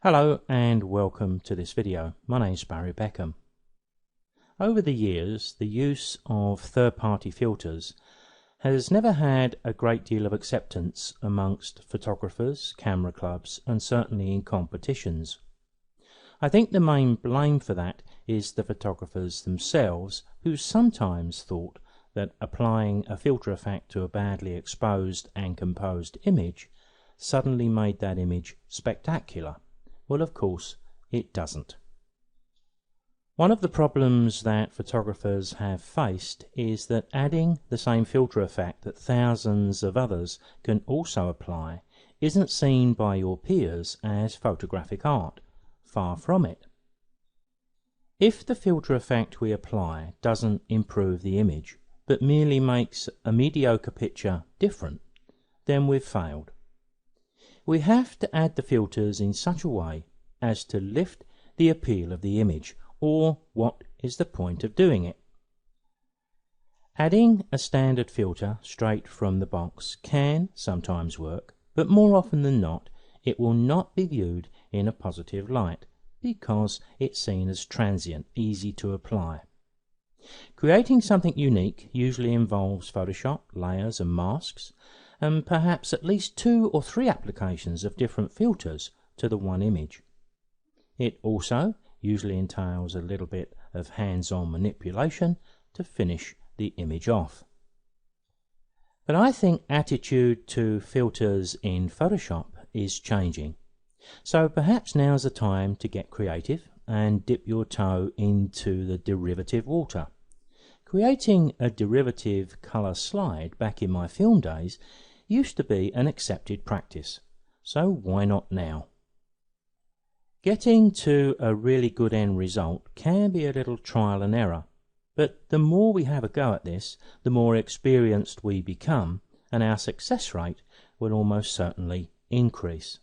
Hello and welcome to this video. My name is Beckham. Over the years, the use of third-party filters has never had a great deal of acceptance amongst photographers, camera clubs, and certainly in competitions. I think the main blame for that is the photographers themselves, who sometimes thought that applying a filter effect to a badly exposed and composed image suddenly made that image spectacular. Well, of course, it doesn't. One of the problems that photographers have faced is that adding the same filter effect that thousands of others can also apply isn't seen by your peers as photographic art. Far from it. If the filter effect we apply doesn't improve the image, but merely makes a mediocre picture different, then we've failed. We have to add the filters in such a way as to lift the appeal of the image, or what is the point of doing it? Adding a standard filter straight from the box can sometimes work, but more often than not it will not be viewed in a positive light because it's seen as transient, easy to apply. Creating something unique usually involves Photoshop, layers and masks, and perhaps at least 2 or 3 applications of different filters to the one image. It also usually entails a little bit of hands-on manipulation to finish the image off. But I think attitude to filters in Photoshop is changing. So perhaps now's the time to get creative and dip your toe into the derivative water. Creating a derivative colour slide back in my film days used to be an accepted practice, so why not now? Getting to a really good end result can be a little trial and error, but the more we have a go at this, the more experienced we become, and our success rate will almost certainly increase.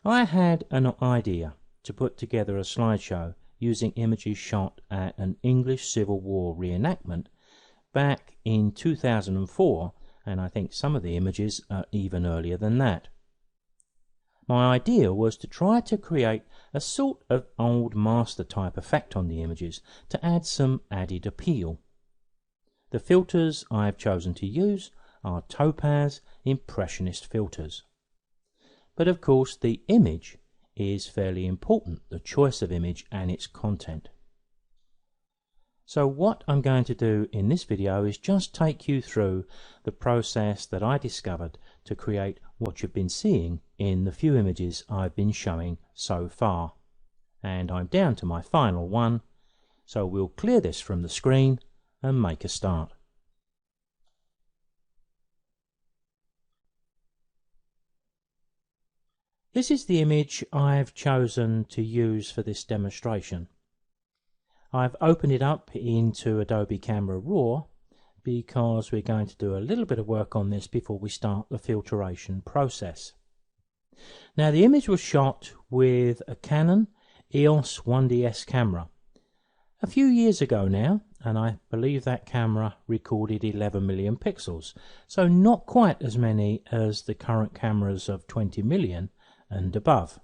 I had an idea to put together a slideshow using images shot at an English Civil War reenactment back in 2004, and I think some of the images are even earlier than that. My idea was to try to create a sort of old master type effect on the images to add some added appeal. The filters I have chosen to use are Topaz Impressionist filters. But of course the image is fairly important, the choice of image and its content. So what I'm going to do in this video is just take you through the process that I discovered to create what you've been seeing in the few images I've been showing so far. And I'm down to my final one, so we'll clear this from the screen and make a start. This is the image I've chosen to use for this demonstration. I've opened it up into Adobe Camera Raw because we're going to do a little bit of work on this before we start the filtration process. Now the image was shot with a Canon EOS 1DS camera a few years ago now, and I believe that camera recorded 11 million pixels, so not quite as many as the current cameras of 20 million and above.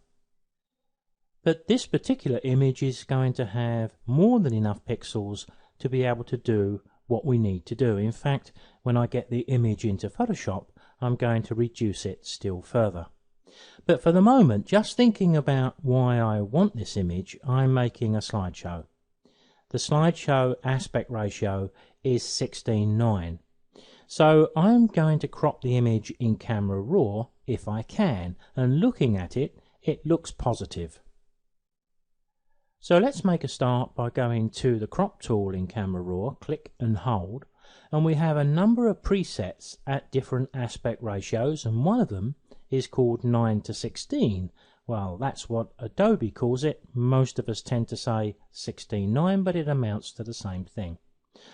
But this particular image is going to have more than enough pixels to be able to do what we need to do. In fact, when I get the image into Photoshop, I'm going to reduce it still further. But for the moment, just thinking about why I want this image, I'm making a slideshow. The slideshow aspect ratio is 16:9. So I'm going to crop the image in Camera Raw if I can, and looking at it, it looks positive. So let's make a start by going to the crop tool in Camera Raw, click and hold, and we have a number of presets at different aspect ratios, and one of them is called 9:16. Well, that's what Adobe calls it. Most of us tend to say 16:9, but it amounts to the same thing.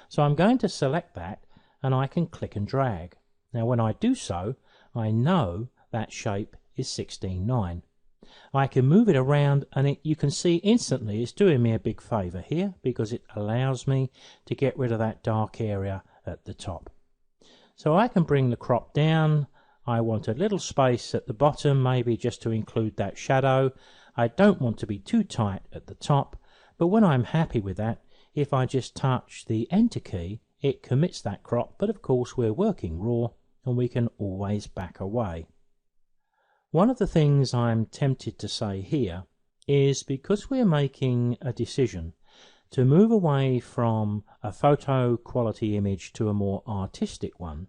So I'm going to select that and I can click and drag. Now when I do so, I know that shape is 16:9. I can move it around and you can see instantly it's doing me a big favor here because it allows me to get rid of that dark area at the top. So I can bring the crop down. I want a little space at the bottom, maybe just to include that shadow. I don't want to be too tight at the top, but when I'm happy with that, if I just touch the enter key, it commits that crop, but of course we're working raw and we can always back away. One of the things I'm tempted to say here is because we're making a decision to move away from a photo quality image to a more artistic one,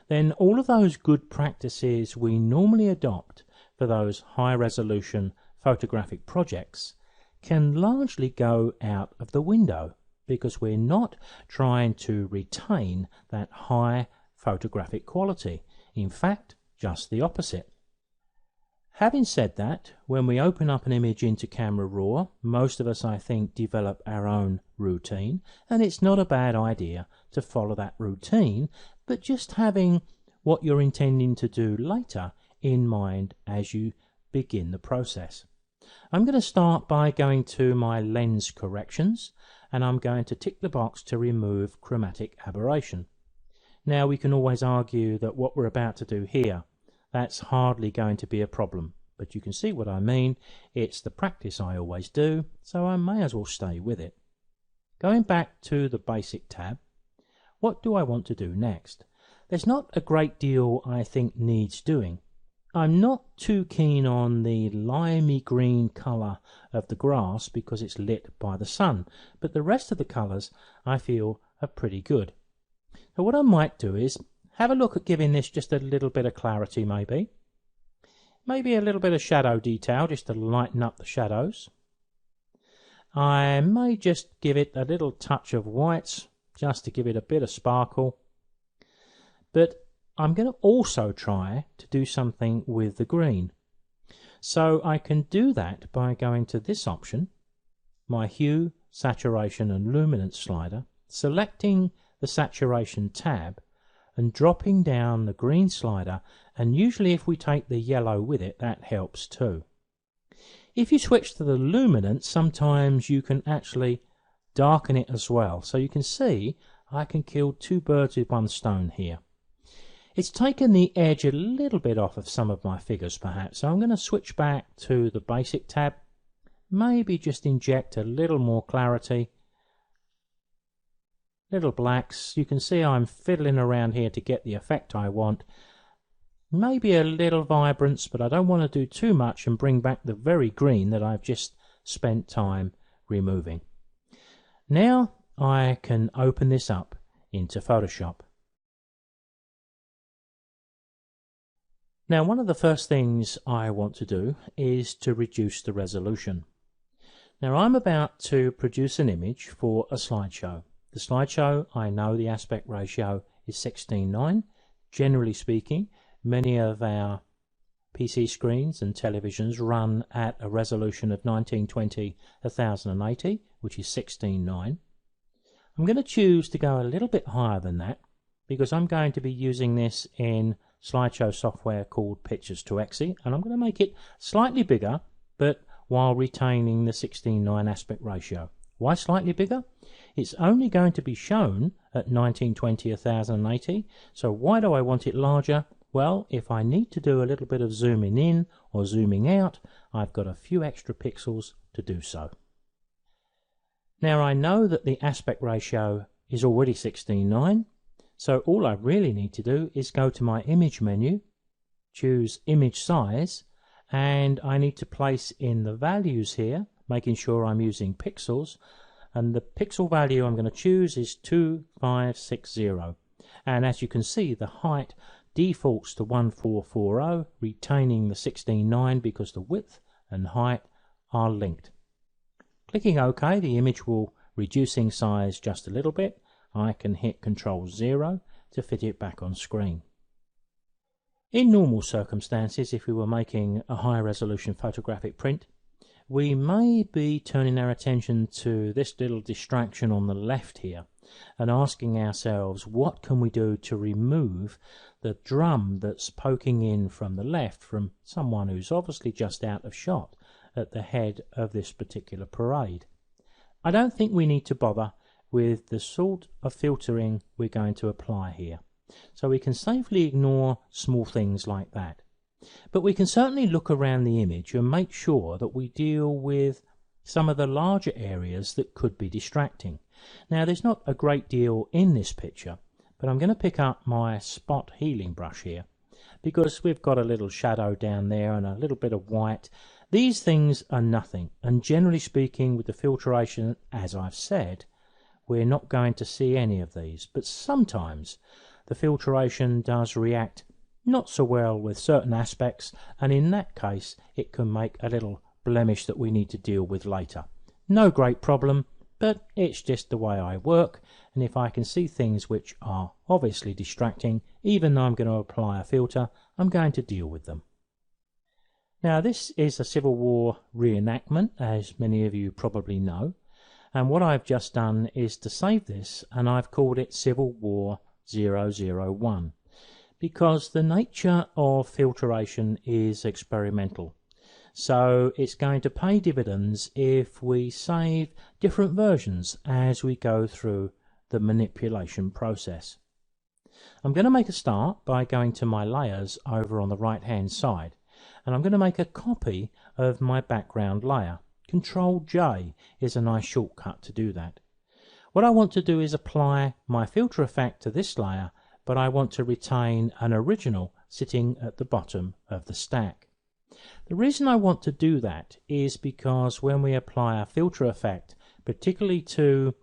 then all of those good practices we normally adopt for those high resolution photographic projects can largely go out of the window because we're not trying to retain that high photographic quality. In fact, just the opposite. Having said that, when we open up an image into Camera Raw, most of us, I think, develop our own routine, and it's not a bad idea to follow that routine, but just having what you're intending to do later in mind as you begin the process. I'm going to start by going to my lens corrections, and I'm going to tick the box to remove chromatic aberration. Now, we can always argue that what we're about to do here, that's hardly going to be a problem, but you can see what I mean. It's the practice I always do, so I may as well stay with it. Going back to the basic tab, what do I want to do next? There's not a great deal I think needs doing. I'm not too keen on the limey green colour of the grass because it's lit by the sun, but the rest of the colours I feel are pretty good. So what I might do is have a look at giving this just a little bit of clarity, maybe a little bit of shadow detail just to lighten up the shadows. I may just give it a little touch of whites just to give it a bit of sparkle, but I'm going to also try to do something with the green. So I can do that by going to this option, my hue, saturation and luminance slider, selecting the saturation tab and dropping down the green slider, and usually if we take the yellow with it, that helps too. If you switch to the luminance, sometimes you can actually darken it as well. So you can see I can kill two birds with one stone here. It's taken the edge a little bit off of some of my figures perhaps, so I'm going to switch back to the basic tab, maybe just inject a little more clarity, little blacks. You can see I'm fiddling around here to get the effect I want. Maybe a little vibrance, but I don't want to do too much and bring back the very green that I've just spent time removing. Now I can open this up into Photoshop. Now, one of the first things I want to do is to reduce the resolution. Now, I'm about to produce an image for a slideshow. The slideshow, I know the aspect ratio is 16:9. Generally speaking, many of our PC screens and televisions run at a resolution of 1920x1080, which is 16:9. I'm going to choose to go a little bit higher than that because I'm going to be using this in slideshow software called Pictures2Exe, and I'm going to make it slightly bigger, but while retaining the 16:9 aspect ratio. Why slightly bigger? It's only going to be shown at 1920x1080, so why do I want it larger? Well, if I need to do a little bit of zooming in or zooming out, I've got a few extra pixels to do so. Now I know that the aspect ratio is already 16:9, so all I really need to do is go to my image menu, choose image size, and I need to place in the values here, making sure I'm using pixels, and the pixel value I'm going to choose is 2560, and as you can see the height defaults to 1440, retaining the 16:9 because the width and height are linked. Clicking OK, the image will reduce in size just a little bit. I can hit Ctrl+0 to fit it back on screen. In normal circumstances, if we were making a high resolution photographic print, we may be turning our attention to this little distraction on the left here and asking ourselves, what can we do to remove the drum that's poking in from the left from someone who's obviously just out of shot at the head of this particular parade? I don't think we need to bother with the sort of filtering we're going to apply here, so we can safely ignore small things like that. But we can certainly look around the image and make sure that we deal with some of the larger areas that could be distracting. Now there's not a great deal in this picture, but I'm going to pick up my spot healing brush here because we've got a little shadow down there and a little bit of white. These things are nothing, and generally speaking with the filtration, as I've said, we're not going to see any of these, but sometimes the filtration does react not so well with certain aspects, and in that case it can make a little blemish that we need to deal with later. No great problem, but it's just the way I work, and if I can see things which are obviously distracting, even though I'm going to apply a filter, I'm going to deal with them. Now this is a Civil War reenactment, as many of you probably know, and what I've just done is to save this, and I've called it Civil War 001, because the nature of filtration is experimental. So it's going to pay dividends if we save different versions as we go through the manipulation process. I'm going to make a start by going to my layers over on the right hand side, and I'm going to make a copy of my background layer. Control J is a nice shortcut to do that. What I want to do is apply my filter effect to this layer, but I want to retain an original sitting at the bottom of the stack. The reason I want to do that is because when we apply a filter effect, particularly to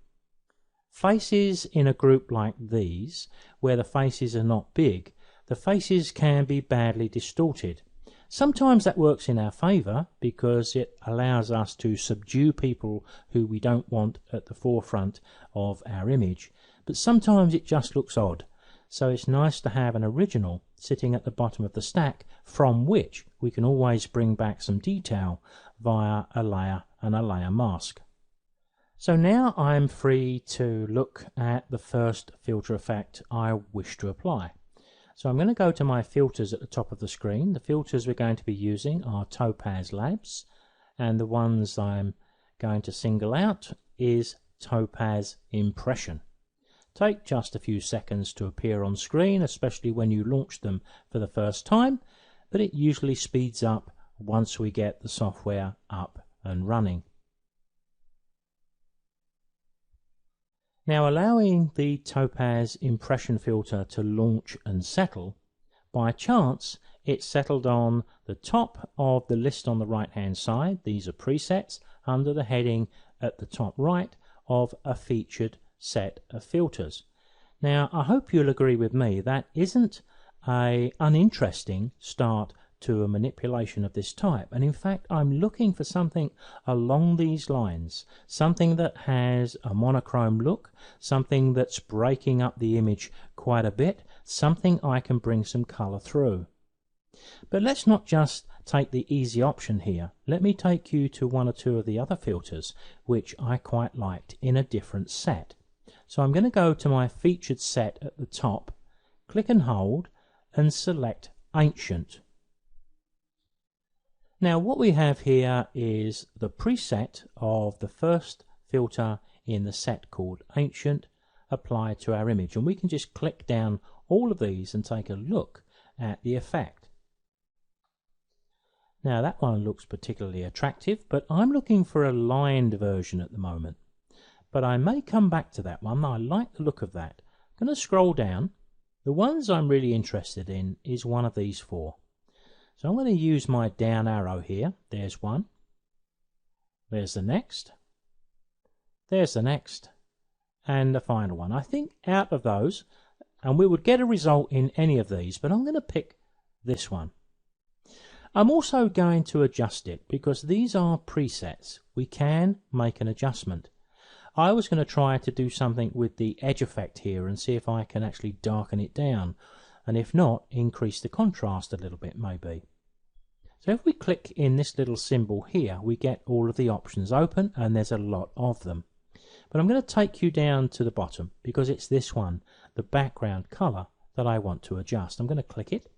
faces in a group like these, where the faces are not big, the faces can be badly distorted. Sometimes that works in our favour because it allows us to subdue people who we don't want at the forefront of our image, but sometimes it just looks odd. So it's nice to have an original sitting at the bottom of the stack from which we can always bring back some detail via a layer and a layer mask. So now I'm free to look at the first filter effect I wish to apply. So I'm going to go to my filters at the top of the screen. The filters we're going to be using are Topaz Labs, and the ones I'm going to single out is Topaz Impression. Take just a few seconds to appear on screen, especially when you launch them for the first time, but it usually speeds up once we get the software up and running. Now, allowing the Topaz Impression filter to launch and settle, by chance it settled on the top of the list on the right hand side. These are presets under the heading at the top right of a featured set of filters. Now I hope you'll agree with me that isn't an uninteresting start to a manipulation of this type, and in fact I'm looking for something along these lines, something that has a monochrome look, something that's breaking up the image quite a bit, something I can bring some colour through. But let's not just take the easy option here. Let me take you to one or two of the other filters which I quite liked in a different set. So I'm going to go to my featured set at the top, click and hold, and select Ancient. Now what we have here is the preset of the first filter in the set called Ancient applied to our image, and we can just click down all of these and take a look at the effect. Now that one looks particularly attractive, but I'm looking for a lined version at the moment. But I may come back to that one. I like the look of that. I'm going to scroll down. The ones I'm really interested in is one of these four. So I'm going to use my down arrow here. There's one. There's the next. There's the next. And the final one. I think out of those, and we would get a result in any of these, but I'm going to pick this one. I'm also going to adjust it because these are presets. We can make an adjustment. I was going to try to do something with the edge effect here and see if I can actually darken it down, and if not, increase the contrast a little bit maybe. So if we click in this little symbol here, we get all of the options open, and there's a lot of them. But I'm going to take you down to the bottom because it's this one, the background color, that I want to adjust. I'm going to click it.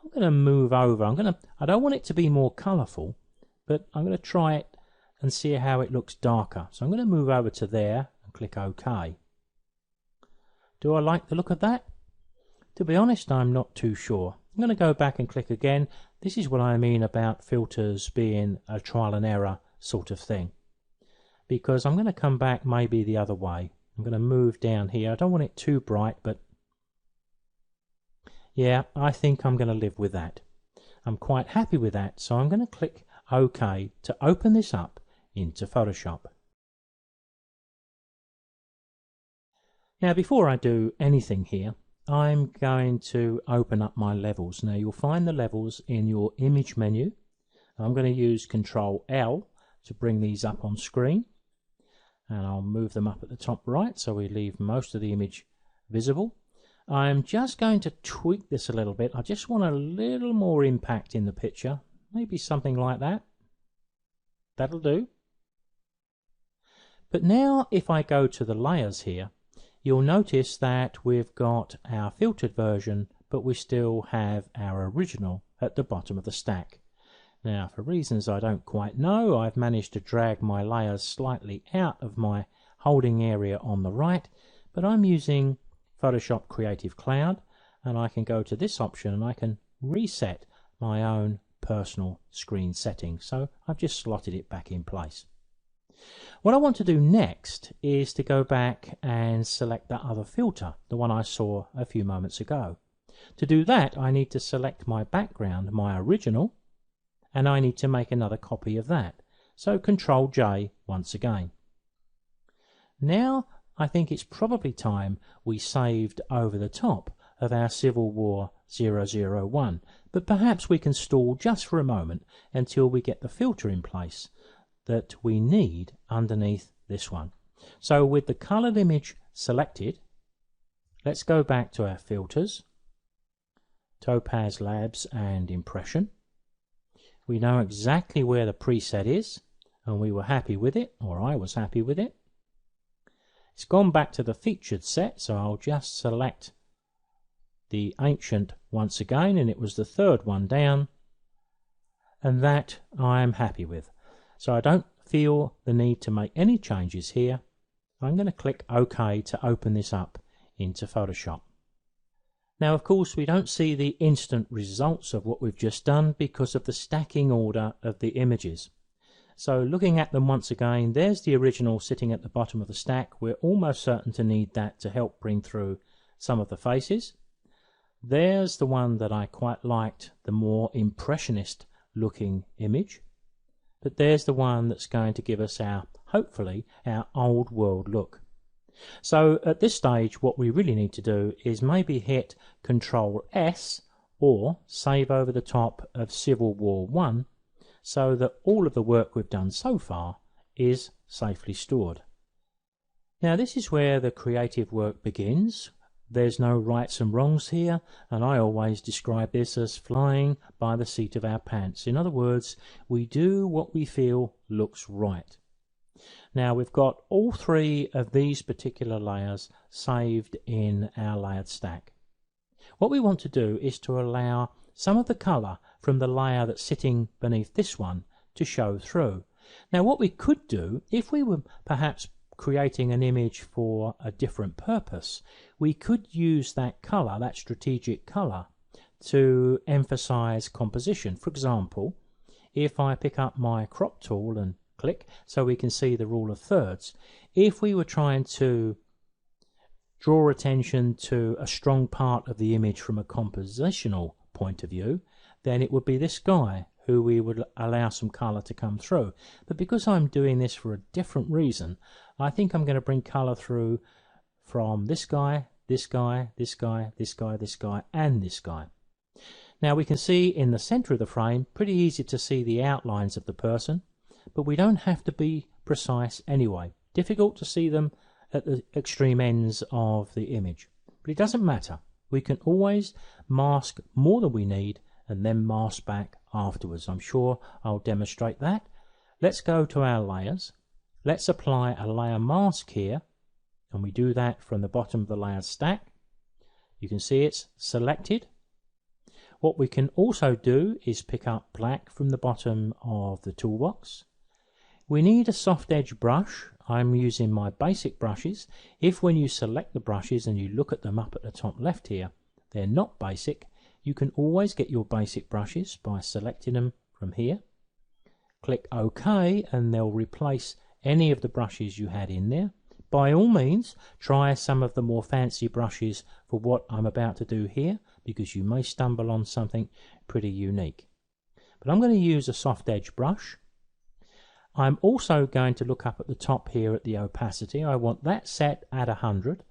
I'm going to move over. I don't want it to be more colorful, but I'm going to try it and see how it looks darker. So I'm going to move over to there and click OK. Do I like the look of that? To be honest, I'm not too sure. I'm going to go back and click again. This is what I mean about filters being a trial and error sort of thing. Because I'm going to come back maybe the other way. I'm going to move down here. I don't want it too bright, but yeah, I think I'm going to live with that. I'm quite happy with that, so I'm going to click OK to open this up into Photoshop. Now, before I do anything here, I'm going to open up my levels. Now, you'll find the levels in your image menu. I'm going to use Control L to bring these up on screen, and I'll move them up at the top right so we leave most of the image visible. I'm just going to tweak this a little bit. I just want a little more impact in the picture, maybe something like that. That'll do. But now if I go to the layers here, you'll notice that we've got our filtered version, but we still have our original at the bottom of the stack. Now, for reasons I don't quite know, I've managed to drag my layers slightly out of my holding area on the right, but I'm using Photoshop Creative Cloud, and I can go to this option and I can reset my own personal screen settings. So I've just slotted it back in place. What I want to do next is to go back and select that other filter, the one I saw a few moments ago. To do that, I need to select my background, my original, and I need to make another copy of that. So Control J once again. Now I think it's probably time we saved over the top of our Civil War 001, but perhaps we can stall just for a moment until we get the filter in place that we need underneath this one. So with the colored image selected, let's go back to our filters, Topaz Labs and Impression. We know exactly where the preset is, and we were happy with it, or I was happy with it. It's gone back to the featured set, so I'll just select the ancient once again, and it was the third one down, and that I am happy with. So I don't feel the need to make any changes here. I'm going to click OK to open this up into Photoshop. Now, of course, we don't see the instant results of what we've just done because of the stacking order of the images. So looking at them once again, there's the original sitting at the bottom of the stack. We're almost certain to need that to help bring through some of the faces. There's the one that I quite liked, the more impressionist looking image. But there's the one that's going to give us hopefully, our old world look. So at this stage, what we really need to do is maybe hit Control S or save over the top of Civil War 1 so that all of the work we've done so far is safely stored. Now this is where the creative work begins. There's no rights and wrongs here, and I always describe this as flying by the seat of our pants. In other words, we do what we feel looks right. Now we've got all three of these particular layers saved in our layered stack. What we want to do is to allow some of the colour from the layer that's sitting beneath this one to show through. Now what we could do, if we were perhaps creating an image for a different purpose, we could use that colour, that strategic colour, to emphasize composition. For example, if I pick up my crop tool and click so we can see the rule of thirds, if we were trying to draw attention to a strong part of the image from a compositional point of view, then it would be this guy who we would allow some colour to come through. But because I'm doing this for a different reason, I think I'm going to bring colour through from this guy, this guy, this guy, this guy, this guy, and this guy. Now we can see in the centre of the frame, pretty easy to see the outlines of the person, but we don't have to be precise anyway. Difficult to see them at the extreme ends of the image. But it doesn't matter. We can always mask more than we need and then mask back afterwards. I'm sure I'll demonstrate that. Let's go to our layers. Let's apply a layer mask here, and we do that from the bottom of the layer stack. You can see it's selected. What we can also do is pick up black from the bottom of the toolbox. We need a soft edge brush. I'm using my basic brushes. If when you select the brushes and you look at them up at the top left here, they're not basic, You can always get your basic brushes by selecting them from here. Click OK and they'll replace any of the brushes you had in there. By all means, try some of the more fancy brushes for what I'm about to do here, because you may stumble on something pretty unique. But I'm going to use a soft edge brush. I'm also going to look up at the top here at the opacity. I want that set at 100,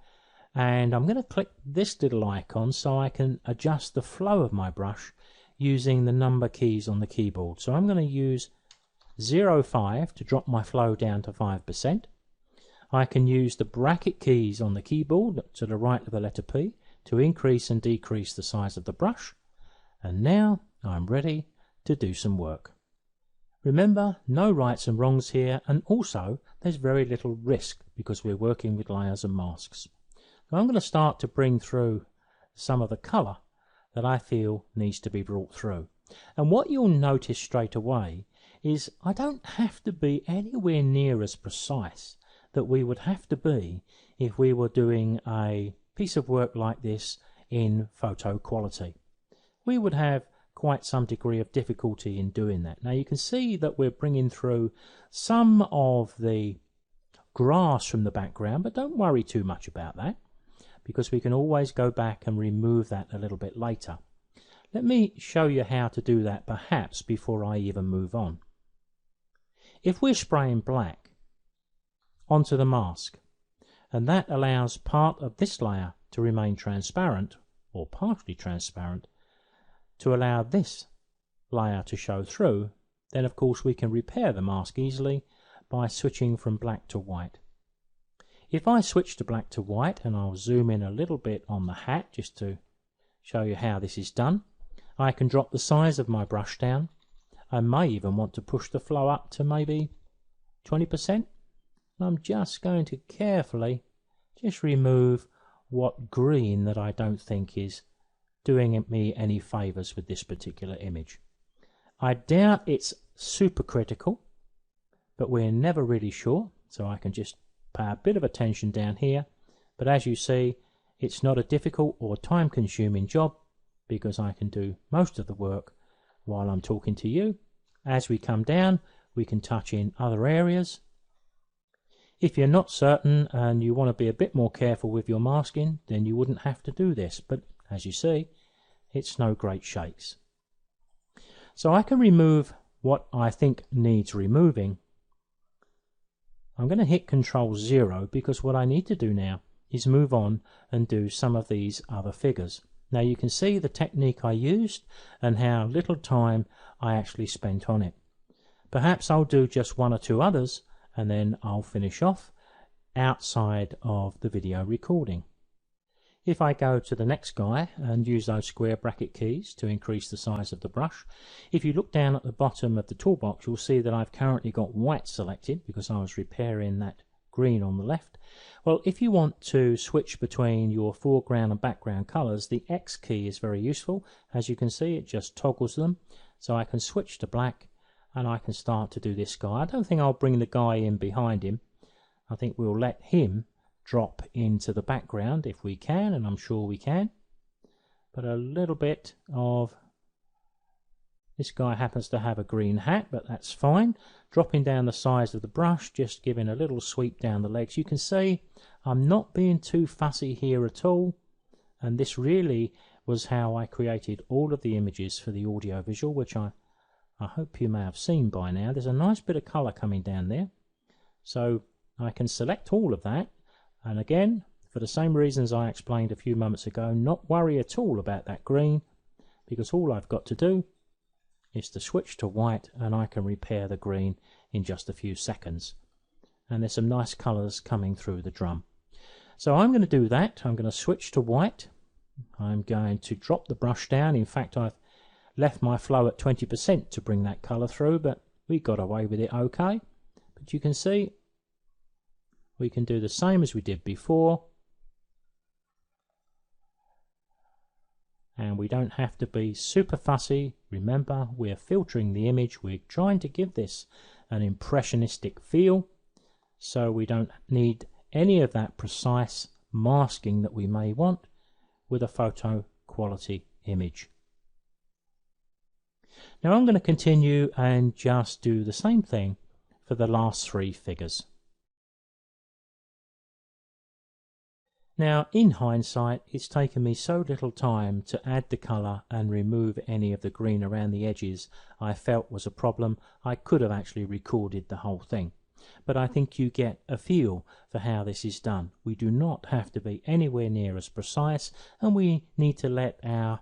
and I'm going to click this little icon so I can adjust the flow of my brush using the number keys on the keyboard. So I'm going to use 0.5 to drop my flow down to 5%. I can use the bracket keys on the keyboard to the right of the letter P to increase and decrease the size of the brush. And now I'm ready to do some work. Remember, no rights and wrongs here, and also there's very little risk because we're working with layers and masks. So I'm going to start to bring through some of the colour that I feel needs to be brought through. And what you'll notice straight away is I don't have to be anywhere near as precise that we would have to be if we were doing a piece of work like this in photo quality. We would have quite some degree of difficulty in doing that. Now you can see that we're bringing through some of the grass from the background, but don't worry too much about that because we can always go back and remove that a little bit later. Let me show you how to do that perhaps before I even move on. If we're spraying black onto the mask, and that allows part of this layer to remain transparent or partially transparent to allow this layer to show through, then of course we can repair the mask easily by switching from black to white. If I switch to black to white, and I'll zoom in a little bit on the hat just to show you how this is done, I can drop the size of my brush down. I may even want to push the flow up to maybe 20%. I'm just going to carefully just remove what green that I don't think is doing me any favours with this particular image. I doubt it's super critical, but we're never really sure, so I can just pay a bit of attention down here. But as you see, it's not a difficult or time-consuming job because I can do most of the work while I'm talking to you. As we come down, we can touch in other areas. If you're not certain and you want to be a bit more careful with your masking, then you wouldn't have to do this, but as you see, it's no great shakes. So I can remove what I think needs removing. I'm going to hit Control 0 because what I need to do now is move on and do some of these other figures. Now you can see the technique I used and how little time I actually spent on it. Perhaps I'll do just one or two others and then I'll finish off outside of the video recording. If I go to the next guy and use those square bracket keys to increase the size of the brush, if you look down at the bottom of the toolbox, you'll see that I've currently got white selected because I was repairing that green on the left. Well, if you want to switch between your foreground and background colors, the X key is very useful. As you can see, it just toggles them. So I can switch to black and I can start to do this guy. I don't think I'll bring the guy in behind him. I think we'll let him drop into the background if we can, and I'm sure we can. But a little bit of this guy happens to have a green hat, but that's fine. Dropping down the size of the brush, just giving a little sweep down the legs. You can see I'm not being too fussy here at all, and this really was how I created all of the images for the audio visual, which I hope you may have seen by now. There's a nice bit of color coming down there, so I can select all of that. And again, for the same reasons I explained a few moments ago, not worry at all about that green, because all I've got to do is to switch to white and I can repair the green in just a few seconds. And there's some nice colours coming through the drum. So I'm going to do that. I'm going to switch to white. I'm going to drop the brush down. In fact, I've left my flow at 20% to bring that colour through, but we got away with it okay. But you can see we can do the same as we did before, and we don't have to be super fussy. Remember, we're filtering the image. We're trying to give this an impressionistic feel, so we don't need any of that precise masking that we may want with a photo quality image. Now I'm going to continue and just do the same thing for the last 3 figures. Now, in hindsight, it's taken me so little time to add the colour and remove any of the green around the edges I felt was a problem. I could have actually recorded the whole thing. But I think you get a feel for how this is done. We do not have to be anywhere near as precise, and we need to let our,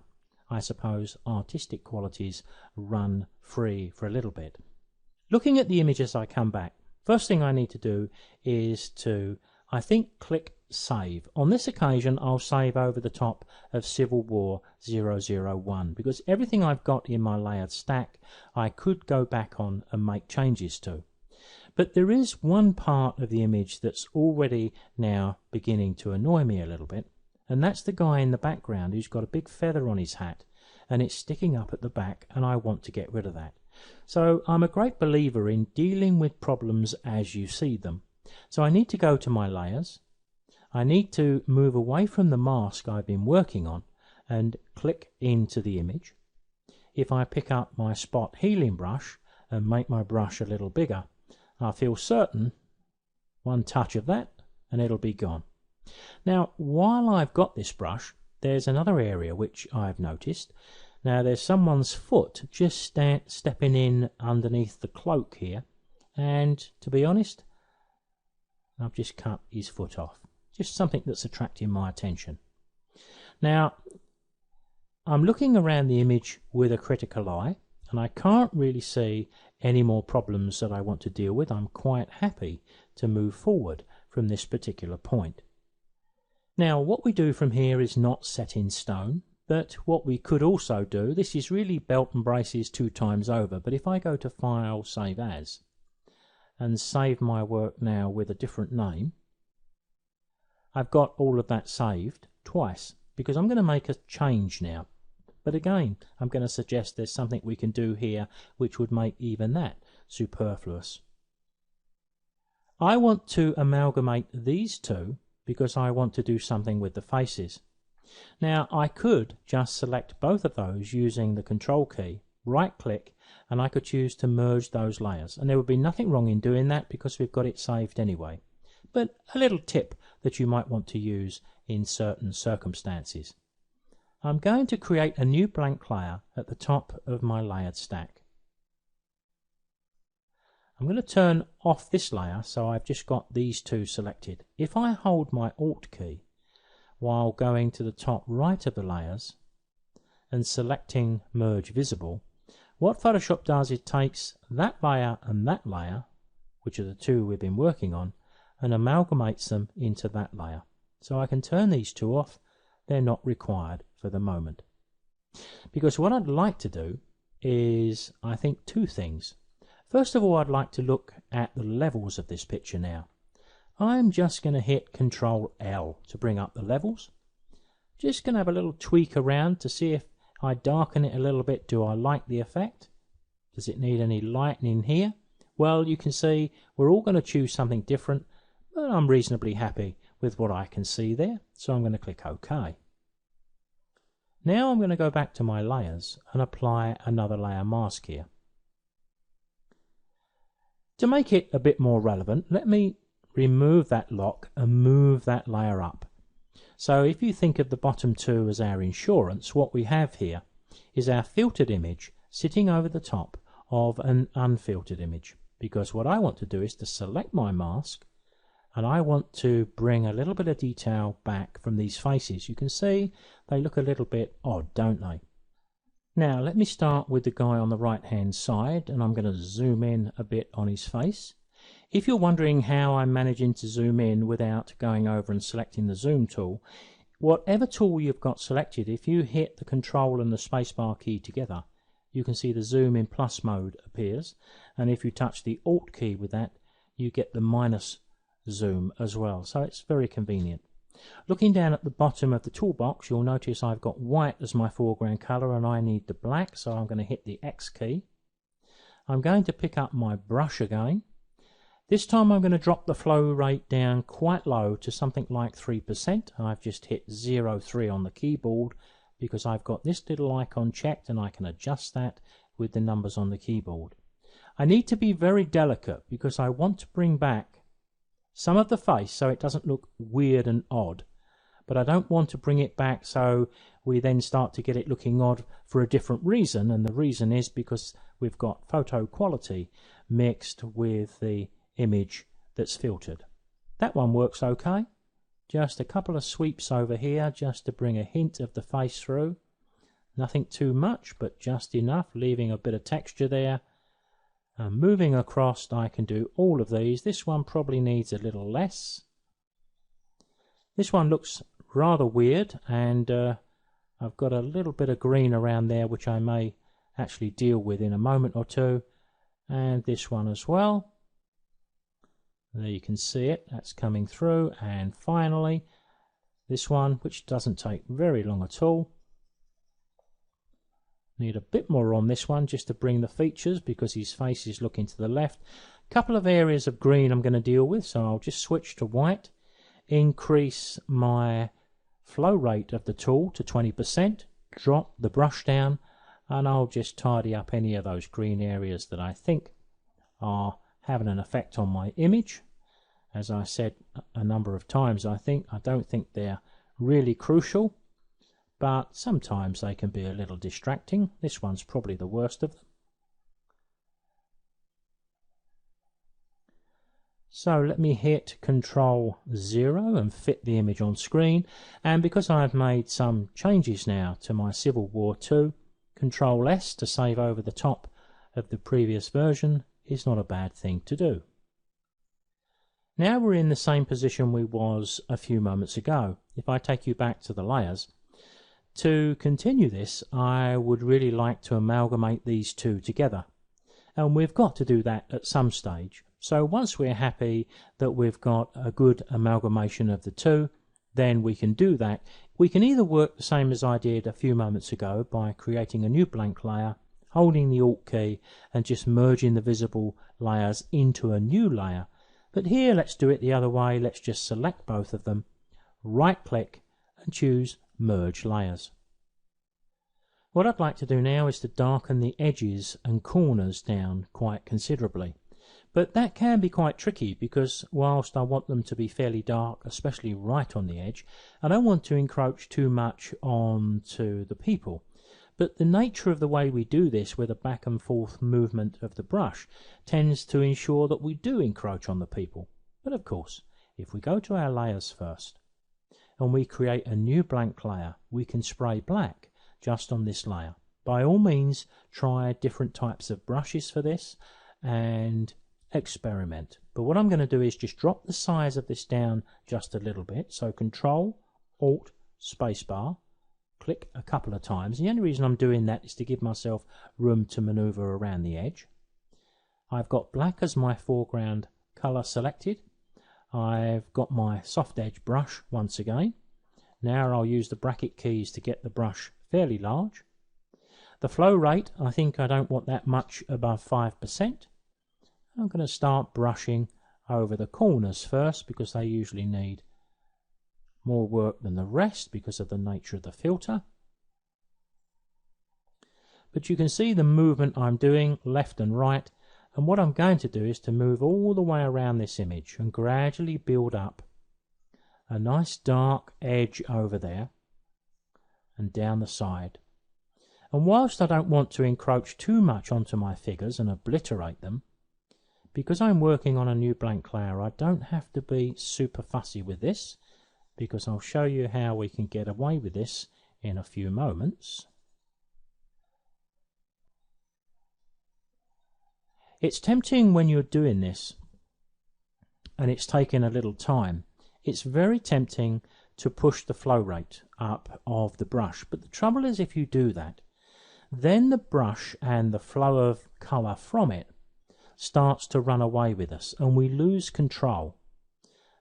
I suppose, artistic qualities run free for a little bit. Looking at the image as I come back, first thing I need to do is to, I think, click Save. On this occasion I'll save over the top of Civil War 001 because everything I've got in my layered stack I could go back on and make changes to. But there is one part of the image that's already now beginning to annoy me a little bit, and that's the guy in the background who's got a big feather on his hat and it's sticking up at the back, and I want to get rid of that. So I'm a great believer in dealing with problems as you see them. So I need to go to my layers. I need to move away from the mask I've been working on and click into the image. If I pick up my spot healing brush and make my brush a little bigger, I feel certain one touch of that and it'll be gone. Now, while I've got this brush, there's another area which I've noticed. Now, there's someone's foot just stepping in underneath the cloak here, and to be honest, I've just cut his foot off. Just something that's attracting my attention. Now, I'm looking around the image with a critical eye, and I can't really see any more problems that I want to deal with. I'm quite happy to move forward from this particular point. Now, what we do from here is not set in stone, but what we could also do, this is really belt and braces 2 times over, but if I go to File, Save As, and save my work now with a different name, I've got all of that saved twice because I'm going to make a change now. But again, I'm going to suggest there's something we can do here which would make even that superfluous. I want to amalgamate these 2 because I want to do something with the faces. Now, I could just select both of those using the Control key, right click, and I could choose to merge those layers, and there would be nothing wrong in doing that because we've got it saved anyway. But a little tip that you might want to use in certain circumstances. I'm going to create a new blank layer at the top of my layered stack. I'm going to turn off this layer so I've just got these 2 selected. If I hold my Alt key while going to the top right of the layers and selecting Merge Visible, what Photoshop does, it takes that layer and that layer, which are the 2 we've been working on, and amalgamates them into that layer. So I can turn these 2 off. They're not required for the moment. Because what I'd like to do is, I think, 2 things. First of all, I'd like to look at the levels of this picture now. I'm just going to hit Control L to bring up the levels. Just going to have a little tweak around to see if I darken it a little bit. Do I like the effect? Does it need any lightening here? Well, you can see we're all going to choose something different, but I'm reasonably happy with what I can see there, so I'm going to click OK. Now I'm going to go back to my layers and apply another layer mask here. To make it a bit more relevant, let me remove that lock and move that layer up. So if you think of the bottom 2 as our insurance, what we have here is our filtered image sitting over the top of an unfiltered image, because what I want to do is to select my mask and I want to bring a little bit of detail back from these faces. You can see they look a little bit odd, don't they? Now let me start with the guy on the right hand side, and I'm going to zoom in a bit on his face. If you're wondering how I'm managing to zoom in without going over and selecting the zoom tool, whatever tool you've got selected, if you hit the Control and the spacebar key together, you can see the zoom in plus mode appears, and if you touch the Alt key with that, you get the minus zoom as well, so it's very convenient. Looking down at the bottom of the toolbox, you'll notice I've got white as my foreground color and I need the black, so I'm going to hit the X key. I'm going to pick up my brush again. This time I'm going to drop the flow rate down quite low to something like 3%. I've just hit 0.3 on the keyboard because I've got this little icon checked and I can adjust that with the numbers on the keyboard. I need to be very delicate because I want to bring back some of the face so it doesn't look weird and odd, but I don't want to bring it back so we then start to get it looking odd for a different reason, and the reason is because we've got photo quality mixed with the image that's filtered. That one works okay. Just a couple of sweeps over here just to bring a hint of the face through. Nothing too much, but just enough, leaving a bit of texture there. Moving across, I can do all of these. This one probably needs a little less. This one looks rather weird, and I've got a little bit of green around there which I may actually deal with in a moment or two. And this one as well. There you can see it, that's coming through. And finally this one, which doesn't take very long at all. Need a bit more on this one just to bring the features because his face is looking to the left. Couple of areas of green I'm going to deal with, so I'll just switch to white, increase my flow rate of the tool to 20%, drop the brush down, and I'll just tidy up any of those green areas that I think are having an effect on my image. As I said a number of times, I don't think they're really crucial, but sometimes they can be a little distracting. This one's probably the worst of them. So let me hit Control 0 and fit the image on screen, and because I've made some changes now to my Civil War 2, Control S to save over the top of the previous version is not a bad thing to do. Now we're in the same position we was a few moments ago. If I take you back to the layers, to continue this I would really like to amalgamate these two together, and we've got to do that at some stage. So once we're happy that we've got a good amalgamation of the two, then we can do that. We can either work the same as I did a few moments ago by creating a new blank layer, holding the Alt key and just merging the visible layers into a new layer. But here let's do it the other way. Let's just select both of them, right click and choose Merge Layers. What I'd like to do now is to darken the edges and corners down quite considerably. But that can be quite tricky because whilst I want them to be fairly dark, especially right on the edge, I don't want to encroach too much onto the people. But the nature of the way we do this with a back and forth movement of the brush tends to ensure that we do encroach on the people. But of course, if we go to our layers first and we create a new blank layer, we can spray black just on this layer. By all means, try different types of brushes for this and experiment. But what I'm going to do is just drop the size of this down just a little bit. So Control, Alt, Spacebar, click a couple of times. The only reason I'm doing that is to give myself room to maneuver around the edge. I've got black as my foreground color selected. I've got my soft edge brush once again. Now I'll use the bracket keys to get the brush fairly large. The flow rate, I think I don't want that much above 5%. I'm going to start brushing over the corners first because they usually need more work than the rest because of the nature of the filter. But you can see the movement I'm doing left and right, and what I'm going to do is to move all the way around this image and gradually build up a nice dark edge over there and down the side. And whilst I don't want to encroach too much onto my figures and obliterate them, because I'm working on a new blank layer, I don't have to be super fussy with this, because I'll show you how we can get away with this in a few moments. It's tempting when you're doing this, and it's taking a little time, it's very tempting to push the flow rate up of the brush. But the trouble is, if you do that, then the brush and the flow of colour from it starts to run away with us and we lose control,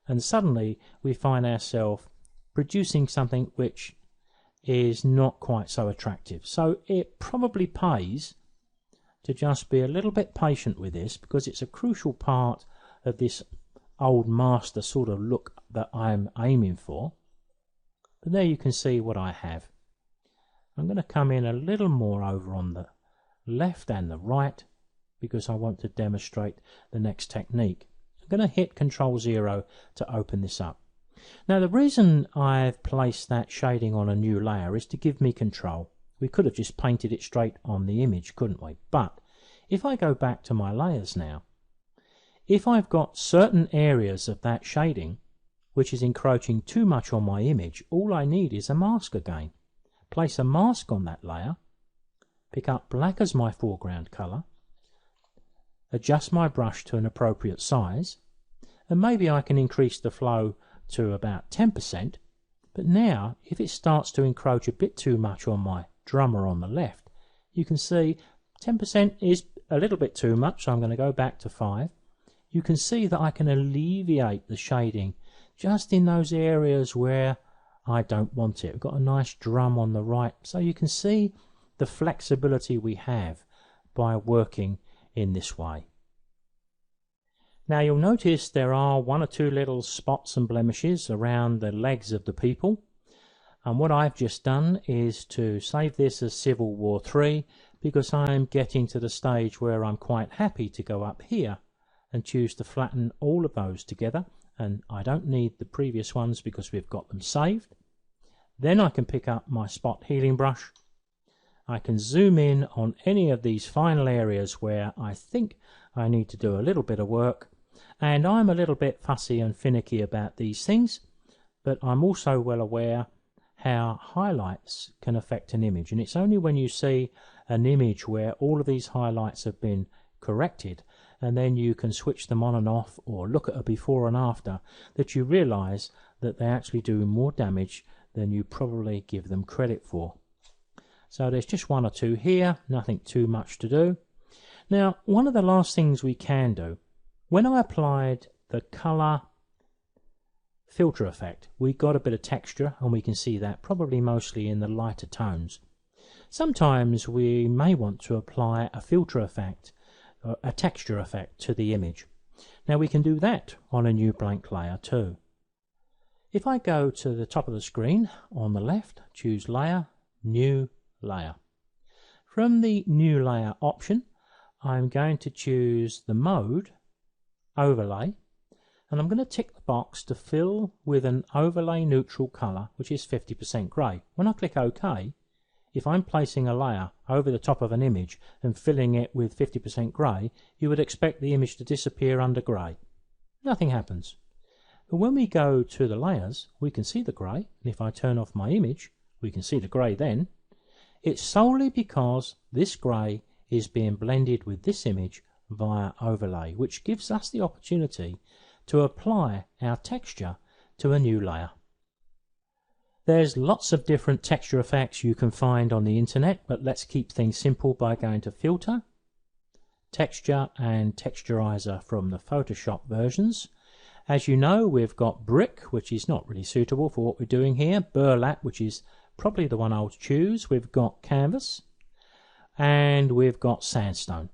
and suddenly we find ourselves producing something which is not quite so attractive. So it probably pays to just be a little bit patient with this, because it's a crucial part of this old master sort of look that I'm aiming for. But there you can see what I have. I'm going to come in a little more over on the left and the right because I want to demonstrate the next technique. I'm going to hit Ctrl-0 to open this up. Now the reason I've placed that shading on a new layer is to give me control. We could have just painted it straight on the image, couldn't we? But if I go back to my layers now, if I've got certain areas of that shading which is encroaching too much on my image, all I need is a mask again. Place a mask on that layer, pick up black as my foreground colour, adjust my brush to an appropriate size, and maybe I can increase the flow to about 10%, but now if it starts to encroach a bit too much on my drummer on the left, you can see 10% is a little bit too much, so I'm going to go back to 5. You can see that I can alleviate the shading just in those areas where I don't want it. We've got a nice drum on the right, so you can see the flexibility we have by working in this way. Now you'll notice there are one or two little spots and blemishes around the legs of the people, and what I've just done is to save this as Civil War 3 because I'm getting to the stage where I'm quite happy to go up here and choose to flatten all of those together, and I don't need the previous ones because we've got them saved. Then I can pick up my spot healing brush. I can zoom in on any of these final areas where I think I need to do a little bit of work, and I'm a little bit fussy and finicky about these things, but I'm also well aware how highlights can affect an image, and it's only when you see an image where all of these highlights have been corrected and then you can switch them on and off or look at a before and after that you realize that they actually do more damage than you probably give them credit for. So there's just one or two here, nothing too much to do. Now one of the last things we can do, when I applied the color filter effect, we got a bit of texture, and we can see that probably mostly in the lighter tones. Sometimes we may want to apply a filter effect, a texture effect to the image. Now we can do that on a new blank layer too. If I go to the top of the screen on the left, choose Layer, New Layer. From the New Layer option, I'm going to choose the mode, Overlay, and I'm going to tick the box to fill with an overlay neutral colour, which is 50% grey. When I click OK, if I'm placing a layer over the top of an image and filling it with 50% grey, you would expect the image to disappear under grey. Nothing happens. But when we go to the layers, we can see the grey, and if I turn off my image, we can see the grey then. It's solely because this grey is being blended with this image via overlay, which gives us the opportunity to apply our texture to a new layer. There's lots of different texture effects you can find on the internet, but let's keep things simple by going to Filter, Texture and Texturizer from the Photoshop versions. As you know, we've got Brick, which is not really suitable for what we're doing here, Burlap, which is probably the one I'll choose, we've got Canvas, and we've got Sandstone.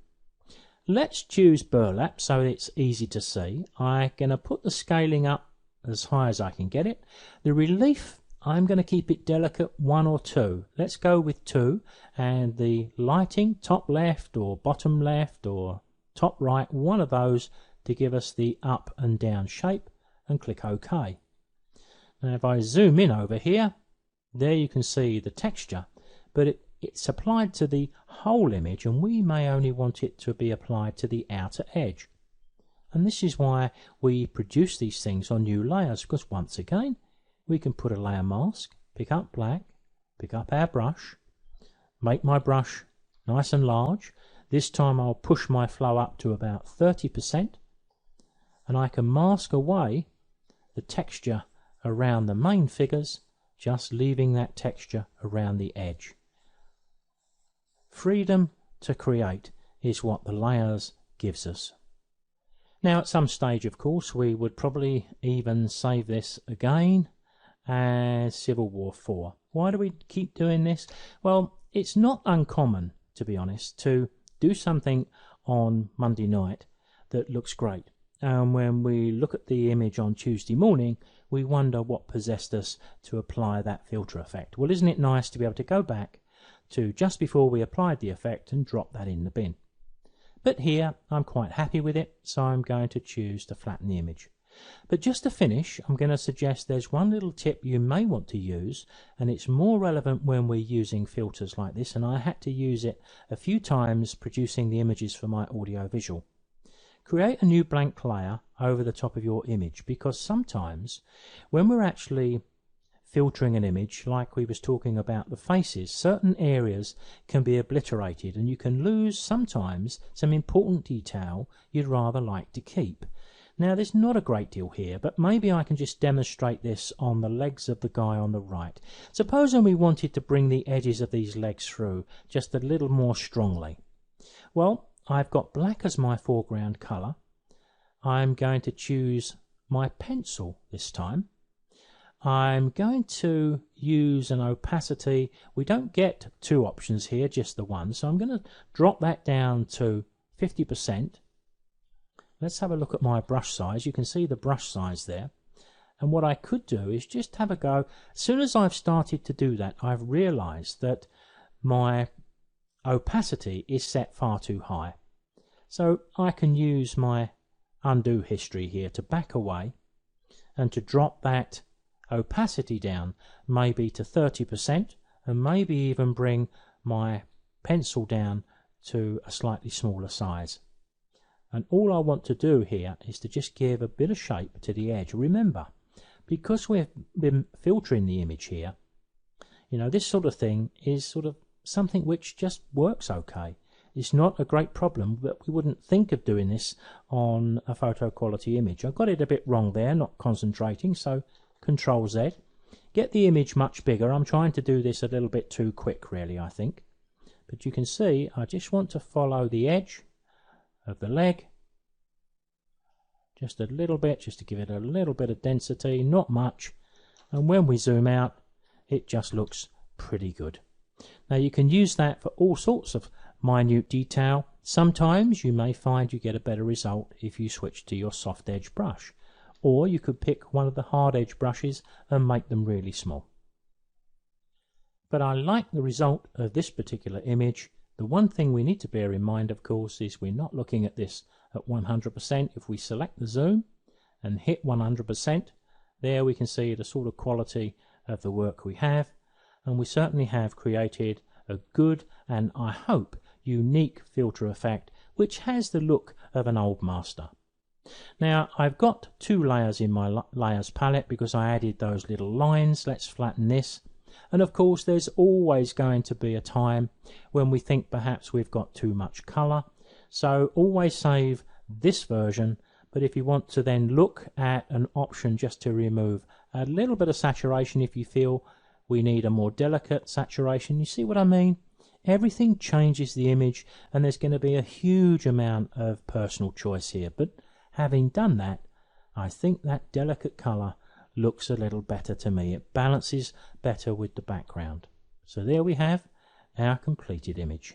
Let's choose Burlap so it's easy to see. I'm going to put the scaling up as high as I can get it. The relief, I'm going to keep it delicate, 1 or 2. Let's go with 2, and the lighting, top left or bottom left or top right, one of those to give us the up and down shape, and click OK. Now if I zoom in over here, there you can see the texture, but it's applied to the whole image, and we may only want it to be applied to the outer edge. And this is why we produce these things on new layers, because once again we can put a layer mask, pick up black, pick up our brush, make my brush nice and large. This time I'll push my flow up to about 30%, and I can mask away the texture around the main figures, just leaving that texture around the edge. Freedom to create is what the layers gives us. Now at some stage, of course, we would probably even save this again as Civil War 4. Why do we keep doing this? Well, it's not uncommon, to be honest, to do something on Monday night that looks great. And when we look at the image on Tuesday morning, we wonder what possessed us to apply that filter effect. Well, isn't it nice to be able to go back to just before we applied the effect and drop that in the bin. But here I'm quite happy with it, so I'm going to choose to flatten the image. But just to finish, I'm going to suggest there's one little tip you may want to use, and it's more relevant when we're using filters like this, and I had to use it a few times producing the images for my audiovisual. Create a new blank layer over the top of your image, because sometimes when we're actually filtering an image, like we was talking about the faces, certain areas can be obliterated and you can lose sometimes some important detail you'd rather like to keep. Now there's not a great deal here, but maybe I can just demonstrate this on the legs of the guy on the right. Supposing we wanted to bring the edges of these legs through just a little more strongly. Well, I've got black as my foreground colour. I'm going to choose my pencil this time. I'm going to use an opacity. We don't get two options here, just the one. So I'm going to drop that down to 50%. Let's have a look at my brush size. You can see the brush size there. And what I could do is just have a go. As soon as I've started to do that, I've realized that my opacity is set far too high. So I can use my undo history here to back away and to drop that opacity down maybe to 30%, and maybe even bring my pencil down to a slightly smaller size. And all I want to do here is to just give a bit of shape to the edge. Remember, because we've been filtering the image here, you know, this sort of thing is sort of something which just works okay. It's not a great problem, but we wouldn't think of doing this on a photo quality image. I got it a bit wrong there, not concentrating, so Control Z. Get the image much bigger. I'm trying to do this a little bit too quick, really, I think. But you can see I just want to follow the edge of the leg just a little bit, just to give it a little bit of density, not much, and when we zoom out it just looks pretty good. Now you can use that for all sorts of minute detail. Sometimes you may find you get a better result if you switch to your soft edge brush, or you could pick one of the hard edge brushes and make them really small. But I like the result of this particular image. The one thing we need to bear in mind, of course, is we're not looking at this at 100%. If we select the zoom and hit 100%, there we can see the sort of quality of the work we have, and we certainly have created a good and, I hope, unique filter effect which has the look of an old master. Now I've got two layers in my layers palette because I added those little lines. Let's flatten this. And of course there's always going to be a time when we think perhaps we've got too much colour, so always save this version. But if you want to then look at an option just to remove a little bit of saturation, if you feel we need a more delicate saturation, you see what I mean? Everything changes the image, and there's going to be a huge amount of personal choice here. But having done that, I think that delicate colour looks a little better to me. It balances better with the background. So there we have our completed image.